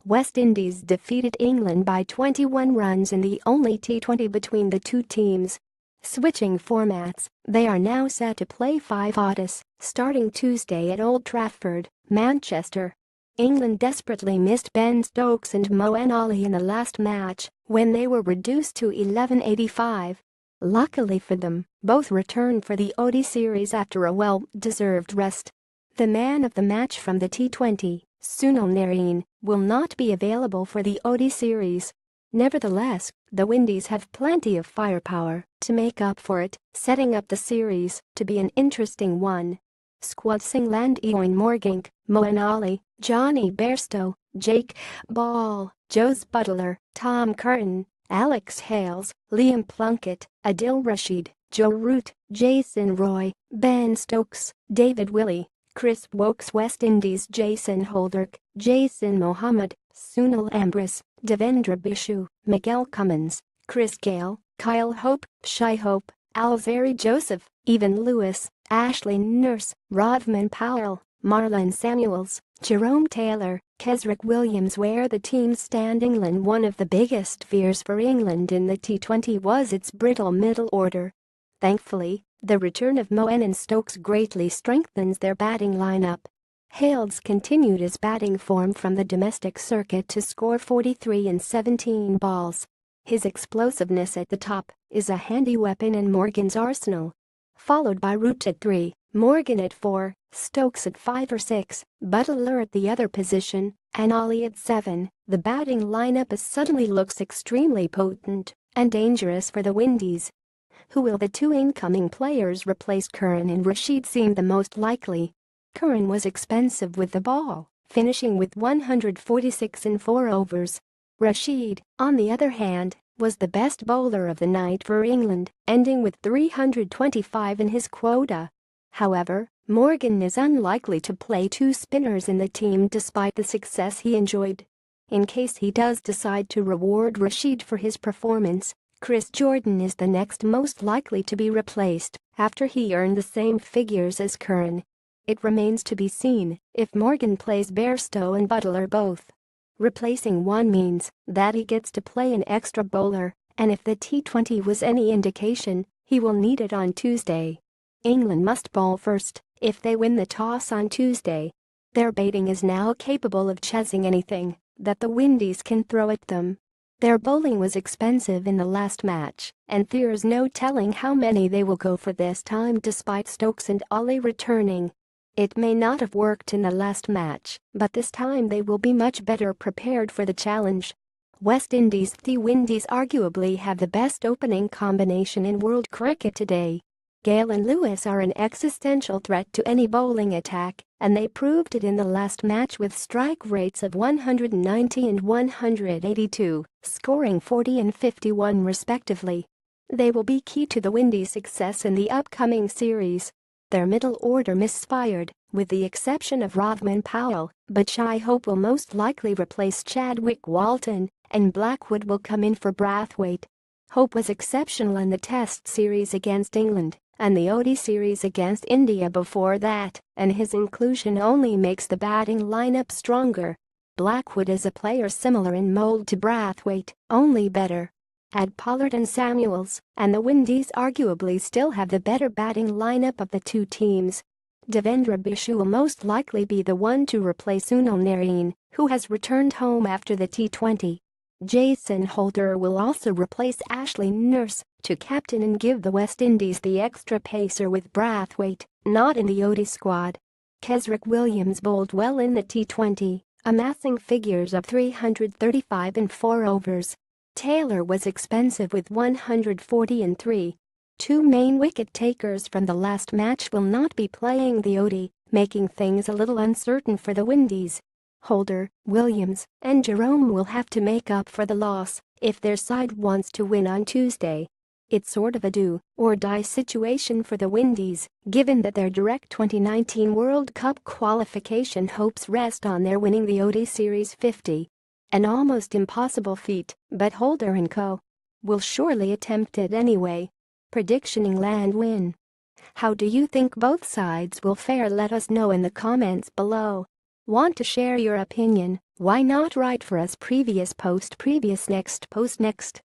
West Indies defeated England by 21 runs in the only T20 between the two teams. Switching formats, they are now set to play 5 ODIs, starting Tuesday at Old Trafford, Manchester. England desperately missed Ben Stokes and Moeen Ali in the last match when they were reduced to 11.85. Luckily for them, both returned for the ODI series after a well-deserved rest. The man of the match from the T20, Sunil Narine, will not be available for the ODI series. Nevertheless, the Windies have plenty of firepower to make up for it, setting up the series to be an interesting one. Squad Singland Eoin Morgan, Moeen Ali, Johnny Bairstow, Jake Ball, Jos Buttler, Tom Curtin, Alex Hales, Liam Plunkett, Adil Rashid, Joe Root, Jason Roy, Ben Stokes, David Willey, Chris Woakes. West Indies Jason Holder, Jason Mohammed, Sunil Ambrose, Devendra Bishu, Miguel Cummins, Chris Gale, Kyle Hope, Shai Hope, Alzarri Joseph, Evan Lewis, Ashley Nurse, Rodman Powell, Marlon Samuels, Jerome Taylor, Kesrick Williams. Where the teams stand England. One of the biggest fears for England in the T20 was its brittle middle order. Thankfully, the return of Moeen and Stokes greatly strengthens their batting lineup. Hales continued his batting form from the domestic circuit to score 43 in 17 balls. His explosiveness at the top is a handy weapon in Morgan's arsenal. Followed by Root at 3, Morgan at 4, Stokes at 5 or 6, Buttler at the other position, and Ali at 7, the batting lineup suddenly looks extremely potent and dangerous for the Windies. Who will the two incoming players replace? Curran and Rashid seem the most likely. Curran was expensive with the ball, finishing with 146 in 4 overs. Rashid, on the other hand, was the best bowler of the night for England, ending with 325 in his quota. However, Morgan is unlikely to play 2 spinners in the team despite the success he enjoyed. In case he does decide to reward Rashid for his performance, Chris Jordan is the next most likely to be replaced after he earned the same figures as Curran. It remains to be seen if Morgan plays Bairstow and Buttler both. Replacing one means that he gets to play an extra bowler, and if the T20 was any indication, he will need it on Tuesday. England must bowl first if they win the toss on Tuesday. Their batting is now capable of chasing anything that the Windies can throw at them. Their bowling was expensive in the last match, and there's no telling how many they will go for this time despite Stokes and Ali returning. It may not have worked in the last match, but this time they will be much better prepared for the challenge. West Indies. The Windies arguably have the best opening combination in world cricket today. Gale and Lewis are an existential threat to any bowling attack, and they proved it in the last match with strike rates of 190 and 182, scoring 40 and 51 respectively. They will be key to the Windies' success in the upcoming series. Their middle order misfired, with the exception of Rodman Powell, but Shai Hope will most likely replace Chadwick Walton, and Blackwood will come in for Brathwaite. Hope was exceptional in the Test series against England and the ODI series against India before that, and his inclusion only makes the batting lineup stronger. Blackwood is a player similar in mold to Brathwaite, only better. Add Pollard and Samuels, and the Windies arguably still have the better batting lineup of the two teams. Devendra Bishu will most likely be the one to replace Sunil Narine, who has returned home after the T20. Jason Holder will also replace Ashley Nurse to captain and give the West Indies the extra pacer with Brathwaite not in the ODI squad. Kesrick Williams bowled well in the T20, amassing figures of 335 in 4 overs. Taylor was expensive with 140 in 3. 2 main wicket takers from the last match will not be playing the ODI, making things a little uncertain for the Windies. Holder, Williams, and Jerome will have to make up for the loss if their side wants to win on Tuesday. It's sort of a do-or-die situation for the Windies, given that their direct 2019 World Cup qualification hopes rest on their winning the ODI Series 50. An almost impossible feat, but Holder and co. will surely attempt it anyway. Prediction: England win. How do you think both sides will fare? Let us know in the comments below. Want to share your opinion? Why not write for us? Previous post, previous, next post, next.